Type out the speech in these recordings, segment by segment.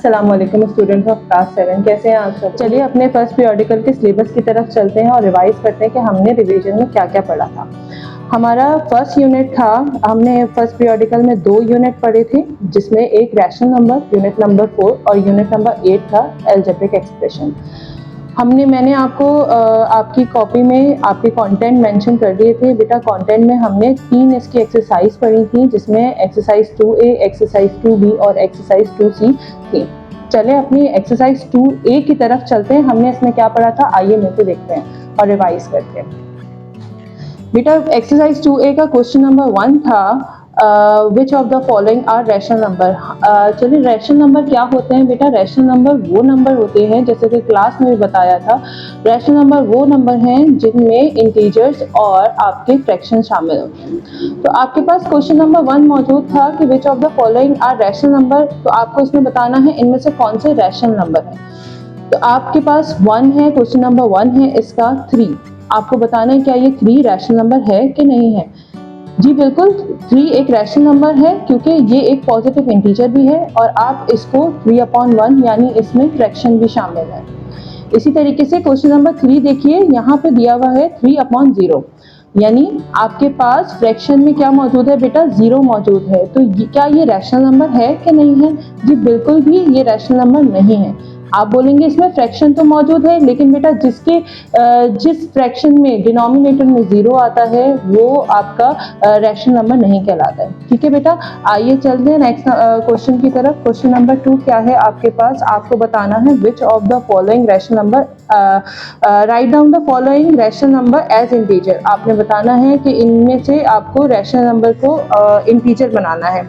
अस्सलाम वालेकुम students of class 7, कैसे हैं आप सब। चलिए अपने फर्स्ट पीरियडिकल के सिलेबस की तरफ चलते हैं और रिवाइज करते हैं कि हमने रिवीजन में क्या क्या पढ़ा था। हमारा फर्स्ट यूनिट था, हमने फर्स्ट पीरियडिकल में 2 यूनिट पढ़े थे, जिसमें एक रैशनल नंबर यूनिट नंबर 4 और यूनिट नंबर 8 था अलजेब्रिक एक्सप्रेशन। मैंने आपको आपकी कॉपी में आपके कंटेंट मेंशन कर दिए थे बेटा। कंटेंट में हमने 3 इसकी एक्सरसाइज पढ़ी थी, जिसमें एक्सरसाइज 2A, एक्सरसाइज 2B और एक्सरसाइज 2C थी। चले अपनी एक्सरसाइज 2A की तरफ चलते हैं। हमने इसमें क्या पढ़ा था, आइए मिलकर देखते हैं और रिवाइज करते हैं। बेटा एक्सरसाइज 2A का क्वेश्चन नंबर 1 था which of the following are rational number. चलिए रैशनल नंबर क्या होते हैं बेटा। रैशनल नंबर वो नंबर होते हैं, जैसे कि क्लास में भी बताया था, रैशनल नंबर वो नंबर हैं जिनमें इंटीजर्स और आपके फ्रैक्शन शामिल होते हैं। तो आपके पास क्वेश्चन नंबर 1 मौजूद था कि which of the following are rational number. तो आपको इसमें बताना है इनमें से कौन से रैशनल नंबर है। तो आपके पास 1 है, क्वेश्चन नंबर 1 है इसका 3। आपको बताना है क्या ये 3 रैशनल नंबर है कि नहीं है। जी बिल्कुल, 3 एक रैशनल नंबर है क्योंकि ये एक पॉजिटिव इंटीजर भी है और आप इसको 3/1 यानी इसमें फ्रैक्शन भी शामिल है। इसी तरीके से क्वेश्चन नंबर 3 देखिए, यहाँ पे दिया हुआ है 3/0, यानी आपके पास फ्रैक्शन में क्या मौजूद है बेटा, 0 मौजूद है। तो क्या ये रैशनल नंबर है कि नहीं है। जी बिल्कुल भी ये रैशनल नंबर नहीं है। आप बोलेंगे इसमें फ्रैक्शन तो मौजूद है, लेकिन बेटा जिस फ्रैक्शन में डिनोमिनेटर में 0 आता है वो आपका रैशनल नंबर नहीं कहलाता है। ठीक है बेटा, आइए चलते हैं नेक्स्ट क्वेश्चन की तरफ। क्वेश्चन नंबर 2 क्या है आपके पास, आपको बताना है which of the following rational number, right down the following rational number as integer. आपने बताना है कि इनमें से आपको रैशनल नंबर को इंटीजर बनाना है।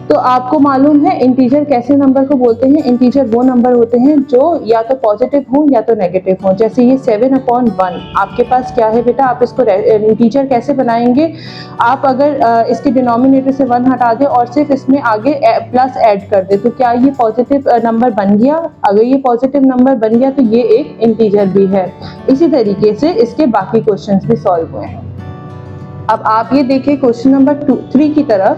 तो आपको मालूम है इंटीजर कैसे नंबर को बोलते हैं। इंटीजर वो नंबर होते हैं जो या तो पॉजिटिव हो या तो नेगेटिव हो। जैसे ये 7/1 आपके पास क्या है बेटा, आप इसको इंटीजर कैसे बनाएंगे। आप अगर इसके डिनोमिनेटर से 1 हटा दें और सिर्फ इसमें आगे प्लस ऐड कर दे, तो क्या ये पॉजिटिव नंबर बन गया। अगर ये पॉजिटिव नंबर बन गया तो ये एक इंटीजर भी है। इसी तरीके से इसके बाकी क्वेश्चंस भी सॉल्व हुए हैं। अब आप ये देखिए क्वेश्चन नंबर 3 की तरफ।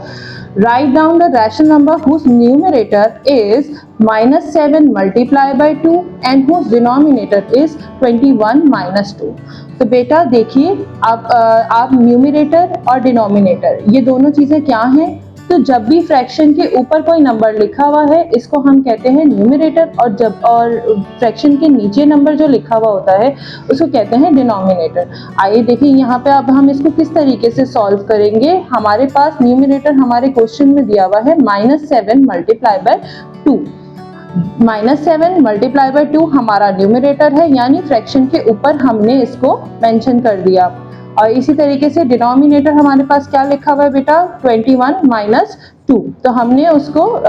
Write down the rational number whose numerator is -7 multiplied by 2 and whose denominator is 21 minus 2। तो बेटा देखिए, आप न्यूमरेटर और डिनोमिनेटर ये दोनों चीजें क्या हैं। तो जब भी फ्रैक्शन के ऊपर कोई नंबर लिखा हुआ है इसको हम कहते हैं न्यूमरेटर, और फ्रैक्शन के नीचे नंबर जो लिखा हुआ होता है उसको कहते हैं डिनोमिनेटर। आइए देखिए यहाँ पे अब हम इसको किस तरीके से सॉल्व करेंगे। हमारे पास न्यूमरेटर हमारे क्वेश्चन में दिया हुआ है -7 मल्टीप्लाई बाय 2। -7 मल्टीप्लाई बाय 2 हमारा न्यूमरेटर है, यानी फ्रैक्शन के ऊपर हमने इसको मेंशन कर दिया। और इसी तरीके से डिनोमिनेटर हमारे पास क्या लिखा हुआ है बेटा, 21 माइनस 2। तो हमने उसको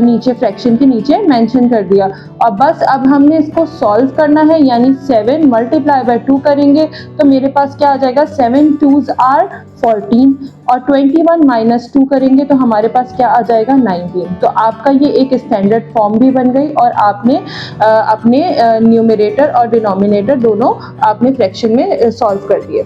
नीचे फ्रैक्शन के नीचे मेंशन कर दिया। और बस अब हमने इसको सॉल्व करना है, यानी 7 मल्टीप्लाई बाय 2 करेंगे तो मेरे पास क्या आ जाएगा, 7 2s आर 14 और 21 माइनस 2 करेंगे तो हमारे पास क्या आ जाएगा, 19। तो आपका ये एक स्टैंडर्ड फॉर्म भी बन गई और आपने अपने न्यूमरेटर और डिनोमिनेटर दोनों आपने फ्रैक्शन में सॉल्व कर दिए।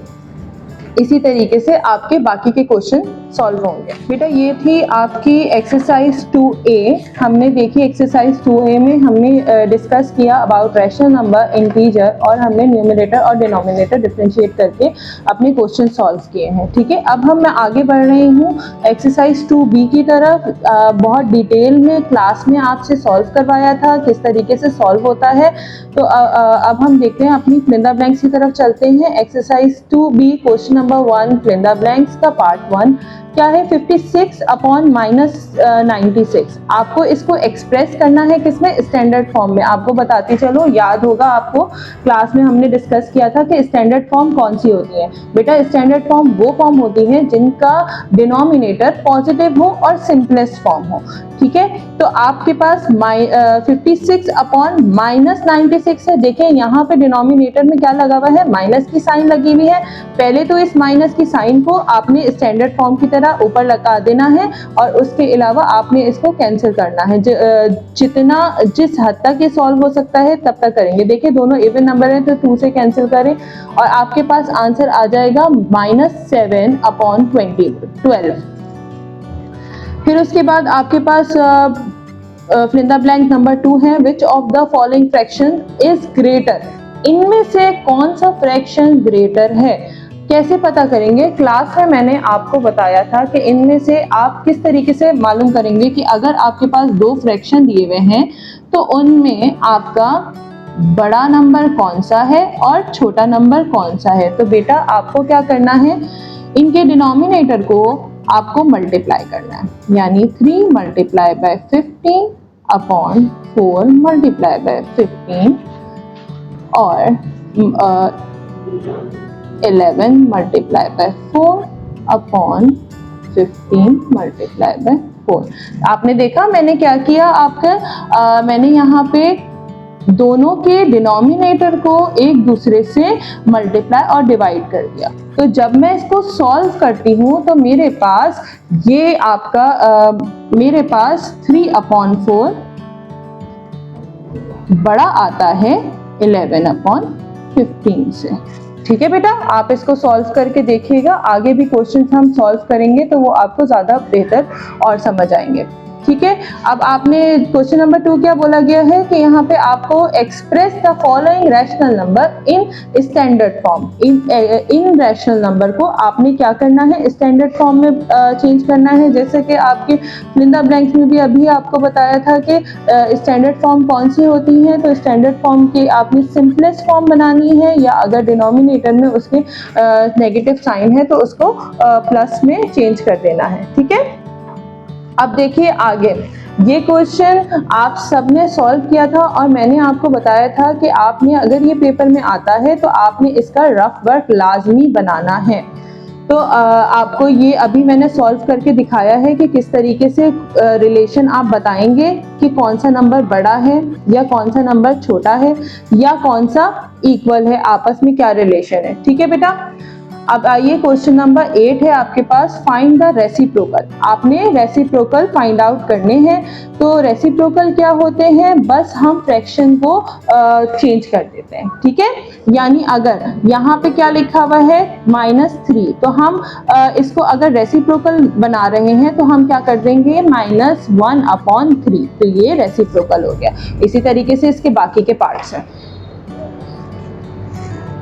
इसी तरीके से आपके बाकी के क्वेश्चन सॉल्व होंगे। बेटा ये थी आपकी एक्सरसाइज 2A। हमने देखी एक्सरसाइज 2A में हमने डिस्कस किया अबाउट रैशनल नंबर, इंटीजर, और हमने न्यूमरेटर और डिनोमिनेटर डिफरेंशिएट करके अपने क्वेश्चन सॉल्व किए हैं। ठीक है, अब मैं आगे बढ़ रही हूँ एक्सरसाइज 2B की तरफ। बहुत डिटेल में क्लास में आपसे सॉल्व करवाया था किस तरीके से सॉल्व होता है। तो अब हम देखते हैं अपनी फिल इन द ब्लैंक्स की तरफ चलते हैं। Exercise 2B question number 1 fill in the blanks का पार्ट 1 क्या है, 56/-96। आपको इसको एक्सप्रेस करना है किसमें, स्टैंडर्ड फॉर्म में। आपको बताती चलो, याद होगा आपको क्लास में हमने डिस्कस किया था कि स्टैंडर्ड फॉर्म कौन सी होती है। बेटा स्टैंडर्ड फॉर्म वो फॉर्म होती है जिनका डिनोमिनेटर पॉजिटिव हो और सिंपलेस्ट फॉर्म हो। ठीक है, तो आपके पास 56/-96 है। देखें यहाँ पे डिनोमिनेटर में क्या लगा हुआ है, माइनस की साइन लगी हुई है। पहले तो इस माइनस की साइन को आपने स्टैंडर्ड फॉर्म की तरह ऊपर लगा देना है और उसके अलावा आपने इसको कैंसिल करना है। जिस हद तक ये सॉल्व हो सकता है तब तक करेंगे। देखिए दोनों इवन नंबर है तो 2 से कैंसिल करें और आपके पास आंसर आ जाएगा -7/12। फिर उसके बाद आपके पास फिलिंदा ब्लैंक नंबर 2 है, which of the following fraction is greater, इनमें से कौन सा फ्रैक्शन ग्रेटर है। कैसे पता करेंगे, क्लास में मैंने आपको बताया था कि इनमें से आप किस तरीके से मालूम करेंगे कि अगर आपके पास दो फ्रैक्शन दिए हुए हैं तो उनमें आपका बड़ा नंबर कौन सा है और छोटा नंबर कौन सा है। तो बेटा आपको क्या करना है, इनके डिनोमिनेटर को आपको मल्टीप्लाई करना है, यानी 3 multiply by 15 upon 4 multiply by 15 और 11 multiply by 4 upon 15 multiply by 4। आपने देखा मैंने क्या किया, आपका मैंने यहाँ पे दोनों के डिनोमिनेटर को एक दूसरे से मल्टीप्लाई और डिवाइड कर दिया। तो जब मैं इसको सॉल्व करती हूँ तो मेरे पास ये आपका मेरे पास 3 अपॉन 4 बड़ा आता है 11 अपॉन 15 से। ठीक है बेटा, आप इसको सॉल्व करके देखिएगा, आगे भी क्वेश्चन हम सॉल्व करेंगे तो वो आपको ज्यादा बेहतर और समझ आएंगे। ठीक है, अब आपने क्वेश्चन नंबर 2 क्या बोला गया है कि यहाँ पे आपको express the following rational number in standard form. In rational number को आपने क्या करना है, स्टैंडर्ड फॉर्म में चेंज करना है। जैसे कि आपके फिलिंदा ब्लैंक्स में भी अभी आपको बताया था कि स्टैंडर्ड फॉर्म कौन सी होती है। तो स्टैंडर्ड फॉर्म की आपने सिंपलेस्ट फॉर्म बनानी है, या अगर डिनोमिनेटर में उसके नेगेटिव साइन है तो उसको प्लस में चेंज कर देना है। ठीक है, अब देखिए आगे, ये क्वेश्चन आप सबने सॉल्व किया था और मैंने आपको बताया था कि आपने अगर ये पेपर में आता है तो आपने इसका रफ वर्क लाजमी बनाना है। तो आपको ये अभी मैंने सॉल्व करके दिखाया है कि किस तरीके से रिलेशन आप बताएंगे कि कौन सा नंबर बड़ा है या कौन सा नंबर छोटा है या कौन सा इक्वल है, आपस में क्या रिलेशन है। ठीक है बेटा, अब आइए क्वेश्चन नंबर 8 है आपके पास, फाइंड द रेसिप्रोकल। आपने रेसिप्रोकल फाइंड आउट करने हैं। तो रेसिप्रोकल क्या होते हैं, बस हम फ्रैक्शन को चेंज कर देते हैं। ठीक है, यानी अगर यहाँ पे क्या लिखा हुआ है -3, तो हम इसको अगर रेसिप्रोकल बना रहे हैं तो हम क्या कर देंगे -1 अपॉन 3, तो ये रेसिप्रोकल हो गया। इसी तरीके से इसके बाकी के पार्ट्स हैं।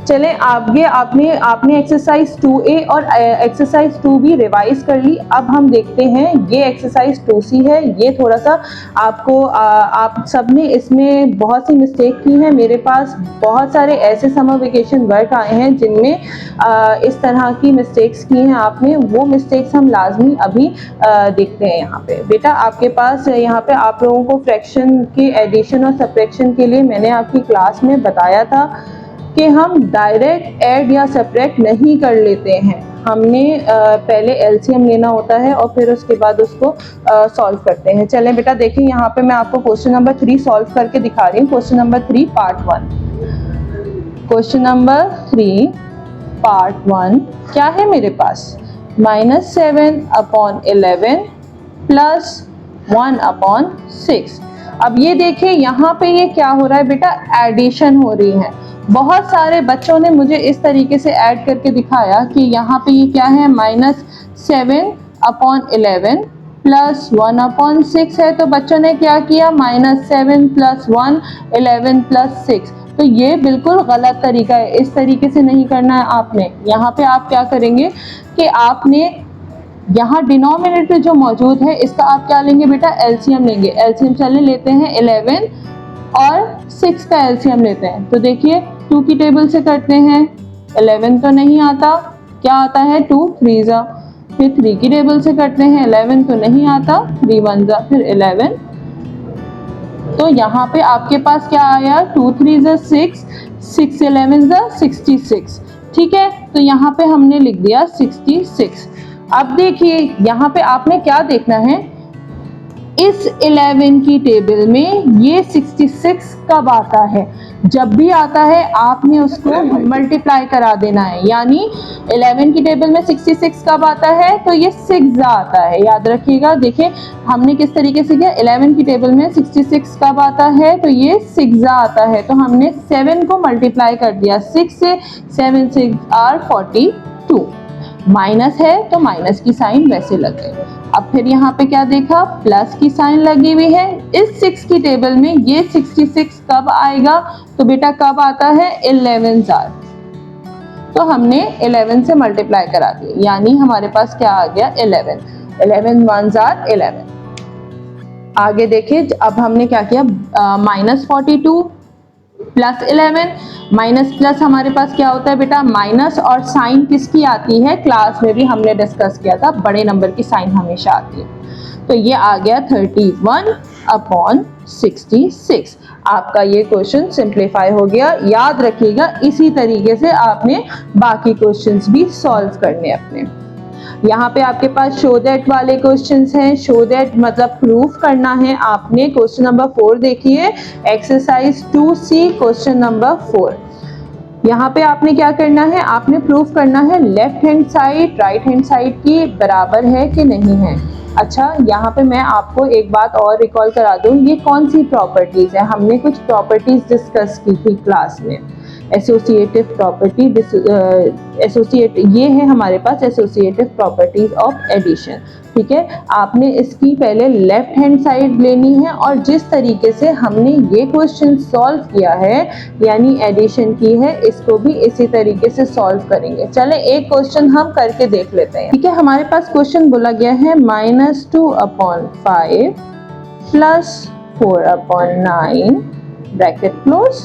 चले आगे, आपने एक्सरसाइज 2A और एक्सरसाइज 2B रिवाइज कर ली। अब हम देखते हैं, ये एक्सरसाइज 2C है। ये थोड़ा सा आपको आप सबने इसमें बहुत सी मिस्टेक की है। मेरे पास बहुत सारे ऐसे समर वेकेशन वर्क आए हैं जिनमें इस तरह की मिस्टेक्स की हैं आपने। वो मिस्टेक्स हम लाजमी अभी देखते हैं। यहाँ पे बेटा आपके पास यहाँ पे आप लोगों को फ्रैक्शन के एडिशन और सब्ट्रैक्शन के लिए मैंने आपकी क्लास में बताया था कि हम डायरेक्ट ऐड या सब्ट्रैक्ट नहीं कर लेते हैं। हमने पहले एलसीएम लेना होता है और फिर उसके बाद उसको सॉल्व करते हैं। चलें बेटा देखिए, यहाँ पे मैं आपको क्वेश्चन नंबर 3 सॉल्व करके दिखा रही हूँ। Question number 3 part 1। Question number 3 part 1 क्या है मेरे पास, -7 अपॉन 11 प्लस 1 अपॉन 6। अब ये देखिए यहाँ पे ये क्या हो रहा है बेटा, एडिशन हो रही है। बहुत सारे बच्चों ने मुझे इस तरीके से ऐड करके दिखाया कि यहाँ पे ये क्या है, -7 अपॉन 11 प्लस 1 अपॉन 6 है। तो बच्चों ने क्या किया, -7 प्लस 1 11 प्लस 6। तो ये बिल्कुल गलत तरीका है, इस तरीके से नहीं करना है आपने। यहाँ पे आप क्या करेंगे कि आपने यहाँ डिनोमिनेटर जो मौजूद है इसका आप क्या लेंगे बेटा, एलसीएम लेंगे। एलसीएम चले लेते हैं 11 और 6 का एलसीएम लेते हैं। तो देखिए 2 की टेबल से करते हैं, 11 तो नहीं आता, क्या आता है 2 3 जा। फिर 3 की टेबल से करते हैं, 11 तो नहीं आता, 3 1 जा, फिर 11। तो यहाँ पे आपके पास क्या आया, 2 3 जा 6, 6 11 जा 66। ठीक है, तो यहाँ पे हमने लिख दिया 66। अब देखिए यहाँ पे आपने क्या देखना है, इस 11 की टेबल में ये 66 कब आता है, जब भी आता है आपने उसको मल्टीप्लाई करा देना है। यानी 11 की टेबल में 66 कब आता है, तो ये 6 आता है, याद रखिएगा। देखिए हमने किस तरीके से किया, 11 की टेबल में 66 कब आता है, तो ये 6 आता है। तो हमने 7 को मल्टीप्लाई कर दिया 6 से, 7 6 आर 42। माइनस है तो माइनस की साइन वैसे लगे। अब फिर यहाँ पे क्या देखा, प्लस की साइन लगी हुई है। इस 6 की टेबल में ये 66 कब आएगा, तो बेटा कब आता है, 11 जार। तो हमने 11 से मल्टीप्लाई करा दिया, यानी हमारे पास क्या आ गया, 11 1 जार 11। आगे देखिए, अब हमने क्या किया, -42 प्लस 11, माइनस प्लस हमारे पास क्या होता है बेटा, माइनस, और साइन किसकी आती है, क्लास में भी हमने डिस्कस किया था, बड़े नंबर की साइन हमेशा आती है। तो ये आ गया 31/66। आपका ये क्वेश्चन सिंप्लीफाई हो गया। याद रखिएगा, इसी तरीके से आपने बाकी क्वेश्चंस भी सॉल्व करने अपने। यहाँ पे आपके पास शो दैट वाले क्वेश्चंस हैं। शो दैट मतलब प्रूफ करना है आपने। क्वेश्चन नंबर 4 देखिए, एक्सरसाइज 2C क्वेश्चन नंबर 4। यहाँ पे आपने क्या करना है, आपने प्रूफ करना है left hand side right hand side की बराबर है कि नहीं है। अच्छा, यहाँ पे मैं आपको एक बात और रिकॉल करा दूं, ये कौन सी प्रॉपर्टीज है, हमने कुछ प्रॉपर्टीज डिस्कस की थी क्लास में। एसोसिएटिव प्रॉपर्टी, एसोसिएट, ये है हमारे पास एसोसिएटिव प्रॉपर्टीज ऑफ एडिशन। ठीक है, आपने इसकी पहले लेफ्ट हैंड साइड लेनी है, और जिस तरीके से हमने ये क्वेश्चन सॉल्व किया है, यानी एडिशन की है, इसको भी इसी तरीके से सॉल्व करेंगे। चले एक क्वेश्चन हम करके देख लेते हैं। ठीक है, हमारे पास क्वेश्चन बोला गया है -2/5 plus 4/9 bracket close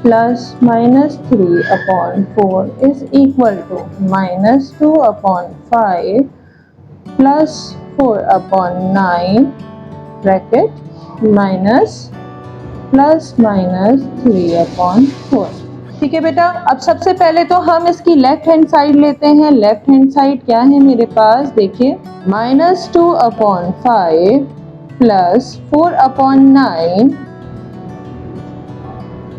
plus -3/4 is equal to -2/5 plus 4/9 bracket minus plus -3/4। ठीक है बेटा, अब सबसे पहले तो हम इसकी लेफ्ट हैंड साइड लेते हैं। लेफ्ट हैंड साइड क्या है मेरे पास, देखिए -2/5 प्लस 4/9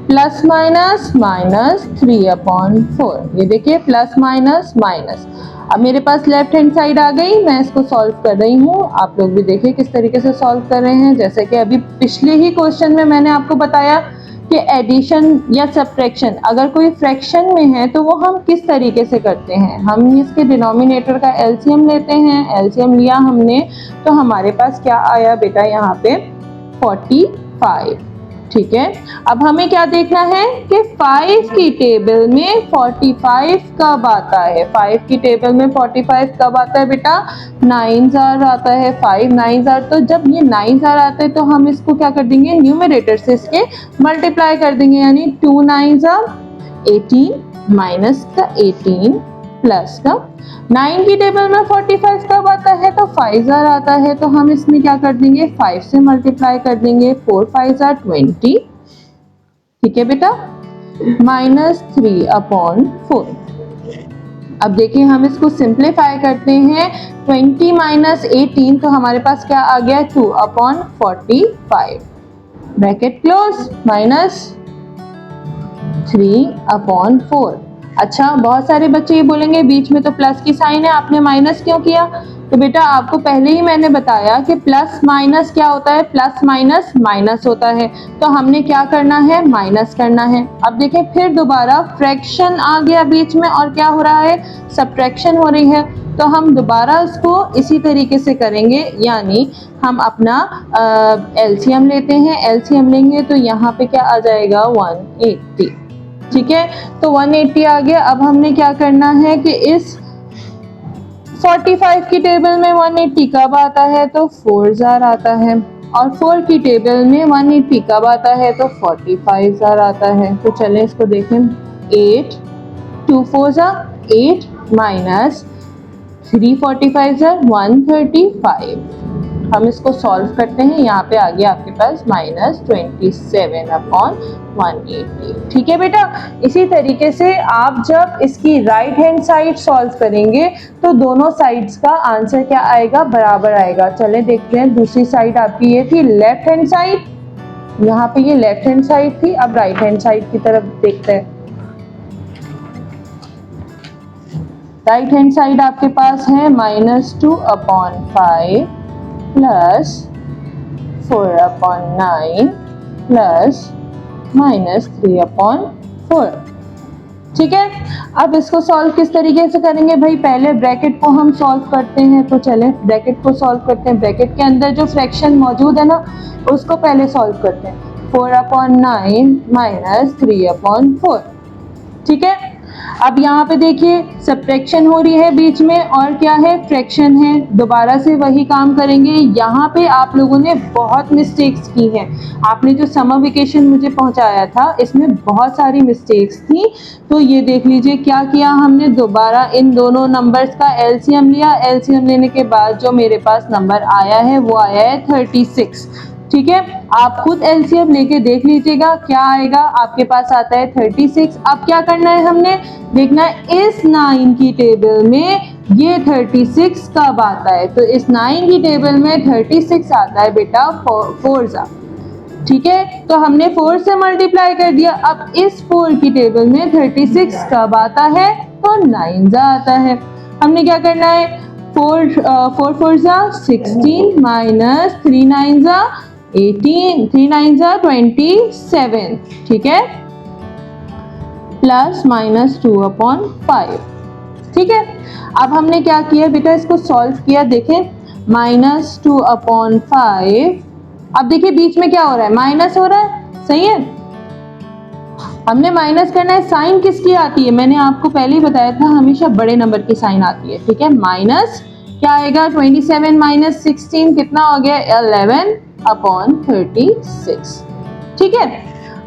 प्लस माइनस -3/4। ये देखिए प्लस माइनस माइनस। अब मेरे पास लेफ्ट हैंड साइड आ गई, मैं इसको सॉल्व कर रही हूँ। आप लोग भी देखिए किस तरीके से सॉल्व कर रहे हैं। जैसे कि अभी पिछले ही क्वेश्चन में मैंने आपको बताया कि एडिशन या सब्ट्रैक्शन अगर कोई फ्रैक्शन में है तो वो हम किस तरीके से करते हैं, हम इसके डिनोमिनेटर का एलसीएम लेते हैं। एलसीएम लिया हमने तो हमारे पास क्या आया बेटा, यहाँ पे 45। ठीक है, अब हमें क्या देखना है कि 5 की टेबल में 45 कब आता है। 5 की टेबल में 45 कब आता है बेटा, 9 जार आता है। 5 9 जार, तो जब ये 9 जार आते हैं तो हम इसको क्या कर देंगे, न्यूमरेटर से इसके मल्टीप्लाई कर देंगे, यानी 2 9 जार 18 माइनस का 18 प्लस का 9 की टेबल में 45 कब आता है, तो 5 जार आता है। तो हम इसमें क्या कर देंगे, 5 से मल्टीप्लाई कर देंगे, 4 5 जार 20। ठीक है बेटा, -3/4। अब देखिए हम इसको सिंप्लीफाई करते हैं। 20 माइनस 18, तो हमारे पास क्या आ गया, 2/45 ब्रैकेट क्लोज माइनस 3/4। अच्छा, बहुत सारे बच्चे ये बोलेंगे बीच में तो प्लस की साइन है, आपने माइनस क्यों किया। तो बेटा आपको पहले ही मैंने बताया कि प्लस माइनस क्या होता है, प्लस माइनस माइनस होता है। तो हमने क्या करना है, माइनस करना है। अब देखें फिर दोबारा फ्रैक्शन आ गया बीच में और क्या हो रहा है, सब्ट्रैक्शन हो रही है। तो हम दोबारा उसको इसी तरीके से करेंगे, यानी हम अपना एलसीएम लेते हैं। एलसीएम लेंगे तो यहाँ पे क्या आ जाएगा, 180। ठीक है, तो 180 आ गया। अब हमने क्या करना है कि इस 45 की टेबल में 180 कब आता है, तो 4 जार आता है, और 4 की टेबल में 180 कब आता है, तो 45 जार आता है। तो चलें इसको देखें, 8 2 4 जार 8 माइनस 345 जार 135। हम इसको सॉल्व करते हैं। यहाँ पे आ गया आपके पास -27/180। ठीक है बेटा, इसी तरीके से आप जब इसकी राइट हैंड साइड सॉल्व करेंगे तो दोनों साइड्स का आंसर क्या आएगा, बराबर आएगा। चलें देखते हैं, दूसरी साइड आपकी ये थी लेफ्ट हैंड साइड, यहाँ पे ये लेफ्ट हैंड साइड थी। अब राइट हैंड साइड की तरफ देखते हैं। राइट हैंड साइड आपके पास है -2/5 प्लस 4/9 प्लस -3/4। ठीक है। अब इसको सॉल्व किस तरीके से करेंगे भाई, पहले ब्रैकेट को हम सॉल्व करते हैं, तो चलें ब्रैकेट को सॉल्व करते हैं। ब्रैकेट के अंदर जो फ्रैक्शन मौजूद है ना उसको पहले सॉल्व करते हैं। 4/9 माइनस 3/4, ठीक है। अब यहाँ पे देखिए सब्ट्रैक्शन हो रही है बीच में और क्या है, फ्रैक्शन है। दोबारा से वही काम करेंगे। यहाँ पे आप लोगों ने बहुत मिस्टेक्स की हैं। आपने जो समर वेकेशन मुझे पहुँचाया था इसमें बहुत सारी मिस्टेक्स थी, तो ये देख लीजिए क्या किया हमने, दोबारा इन दोनों नंबर्स का एलसीएम लिया। एलसीएम लेने के बाद जो मेरे पास नंबर आया है वो आया है 36, ठीक है। आप खुद एलसीएम लेके देख लीजिएगा क्या आएगा, आपके पास आता है 36। अब क्या करना है, हमने देखना है इस 9 की टेबल में ये 36 कब आता है। तो इस 9 की टेबल में 36 आता है बेटा 4 ठीक है। तो हमने 4 से मल्टीप्लाई कर दिया। अब इस 4 की टेबल में 36 कब आता है, तो 9 आता है। हमने क्या करना है, 4 4 16 माइनस 3 9 18, 3 9 27, ठीक है, प्लस माइनस 2/5, ठीक है। अब हमने क्या किया बेटा, इसको सॉल्व किया, देखें माइनस 2/5। अब देखिए बीच में क्या हो रहा है, माइनस हो रहा है, सही है। हमने माइनस करना है, साइन किसकी आती है, मैंने आपको पहले ही बताया था हमेशा बड़े नंबर की साइन आती है, ठीक है। माइनस क्या आएगा, 27 माइनस 16 कितना हो गया, 11/36, ठीक है।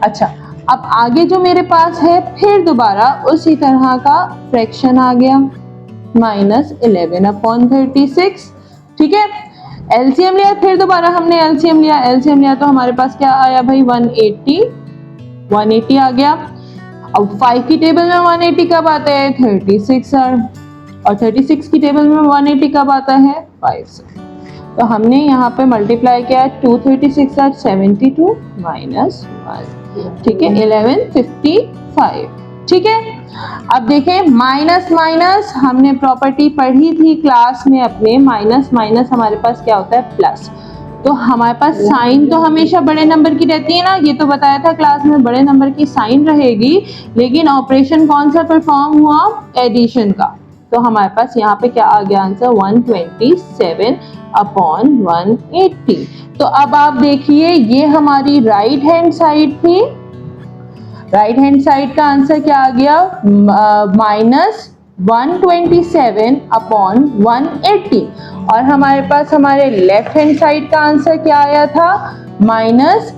अच्छा अब आगे जो मेरे पास है फिर दोबारा उसी तरह का फ्रैक्शन आ गया, माइनस 11/36, ठीक है। एलसीएम लिया, फिर दोबारा हमने एलसीएम लिया तो हमारे पास क्या आया भाई, 180 आ गया। अब 5 की टेबल में 180 कब आता है, 36 और 36 की टेबल में 180 कब आता है, 5 से। तो हमने यहाँ पे मल्टीप्लाई किया 2 36 और 72 माइनस 1, ठीक है, 1155, ठीक है। अब देखें माइनस माइनस हमने प्रॉपर्टी पढ़ी थी क्लास में अपने, माइनस माइनस हमारे पास क्या होता है, प्लस। तो हमारे पास साइन तो हमेशा बड़े नंबर की रहती है ना, ये तो बताया था क्लास में, बड़े नंबर की साइन रहेगी, लेकिन ऑपरेशन कौन सा परफॉर्म हुआ, एडिशन का। तो हमारे पास यहाँ पे क्या आ गया आंसर, 127/180। तो अब आप देखिए ये हमारी राइट हैंड साइड थी, राइट हैंड साइड का आंसर क्या आ गया, माइनस 127/180। और हमारे पास हमारे लेफ्ट हैंड साइड का आंसर क्या आया था, माइनस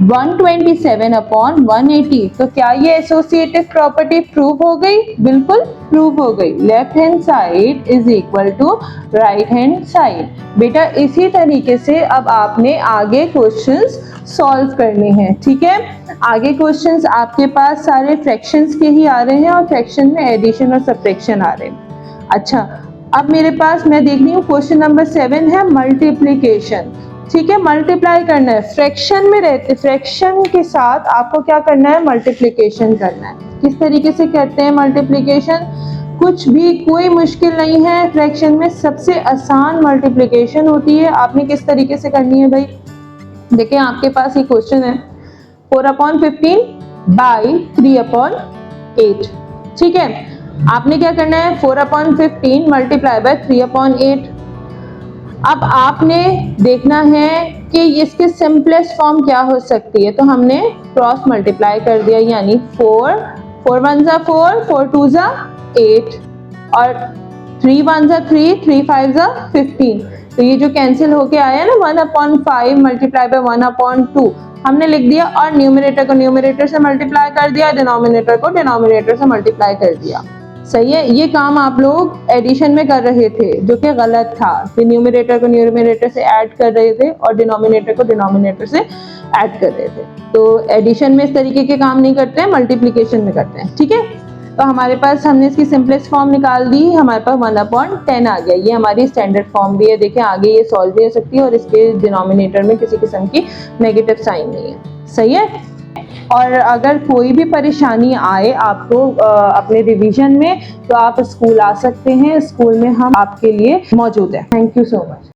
127/180। तो क्या ये एसोसिएटिव प्रॉपर्टी प्रूव हो गई, बिल्कुल प्रूव हो गई। Left hand side is equal to right hand side. बेटा इसी तरीके से अब आपने आगे क्वेश्चंस सॉल्व करने हैं, ठीक है। आगे क्वेश्चंस आपके पास सारे फ्रैक्शंस के ही आ रहे हैं और फ्रैक्शन में एडिशन और सब्ट्रैक्शन आ रहे हैं। अच्छा अब मेरे पास मैं देख रही हूँ क्वेश्चन नंबर 7 है मल्टीप्लिकेशन, ठीक है। मल्टीप्लाई करना है, फ्रैक्शन में रहते, फ्रैक्शन के साथ आपको क्या करना है, मल्टीप्लिकेशन करना है। किस तरीके से करते हैं मल्टीप्लिकेशन, कुछ भी कोई मुश्किल नहीं है, फ्रैक्शन में सबसे आसान मल्टीप्लिकेशन होती है। आपने किस तरीके से करनी है भाई, देखिए आपके पास ये क्वेश्चन है 4/15 बाई 3/8, ठीक है। आपने क्या करना है, 4/15 मल्टीप्लाई बाय 3/8। अब आपने देखना है कि इसके सिंपलेस्ट फॉर्म क्या हो सकती है, तो हमने क्रॉस मल्टीप्लाई कर दिया, यानी 4 1 4 4 2 8 और 3 1 3 3 5 15। तो ये जो कैंसिल होके आया ना 1/5 मल्टीप्लाई बाय 1/2 हमने लिख दिया, और न्यूमरेटर को न्यूमरेटर से मल्टीप्लाई कर दिया, डिनोमिनेटर को डिनोमिनेटर से मल्टीप्लाई कर दिया, सही है। ये काम आप लोग एडिशन में कर रहे थे जो कि गलत था, कि न्यूमरेटर को न्यूमरेटर से ऐड कर रहे थे और डिनोमिनेटर को डिनोमिनेटर से ऐड कर रहे थे। तो एडिशन में इस तरीके के काम नहीं करते हैं, मल्टीप्लिकेशन में करते हैं, ठीक है। तो हमारे पास हमने इसकी सिंपलेस्ट फॉर्म निकाल दी, हमारे पास 1/10 आ गया। ये हमारी स्टैंडर्ड फॉर्म भी है, देखें आगे ये सॉल्व भी हो सकती है और इसके डिनोमिनेटर में किसी किस्म की नेगेटिव साइन नहीं है, सही है। और अगर कोई भी परेशानी आए आपको अपने रिवीजन में, तो आप स्कूल आ सकते हैं, स्कूल में हम आपके लिए मौजूद हैं। Thank you so much.